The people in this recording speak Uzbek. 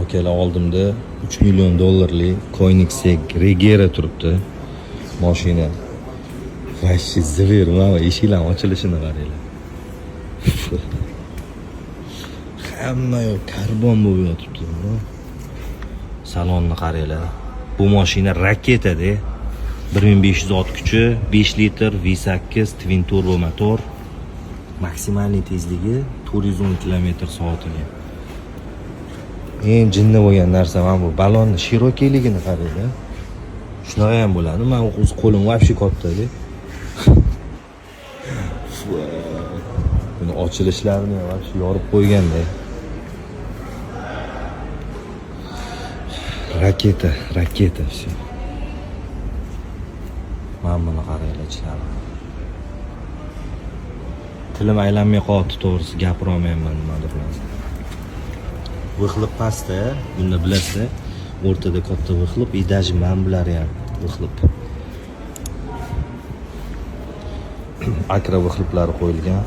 Akalar oldimda 3 million dollarlik Koenigsegg Regera turibdi. Mashina. Vashi zivir, mana eshiklar ochilishini qaranglar. Hamma yoq karbon bo'lib yotibdi. Salonni qaranglar. Bu mashina raketa-da. 1500 ot kuchi, 5 litr V8 twin turbo motor. Maksimal tezligi 410 km/soatga. Eng jinni bo'lgan narsa mana bu balonni shirokeligini qaranglar. Shunaqa ham bo'ladi. Men o'z qo'lim вообще katta-da. Buni ochilishlarini ham вообще yorib qo'yganda. Raketa все. Mana buni qaranglar chiqadi. Tilim aylanmay qoldi, to'g'risi gapira olmayman nimadir bilan. Vixlip pastda, bunda bilasizlar, o'rtada katta vixlip, даже men bulari ham vixlip. Akra vixliplari qo'yilgan.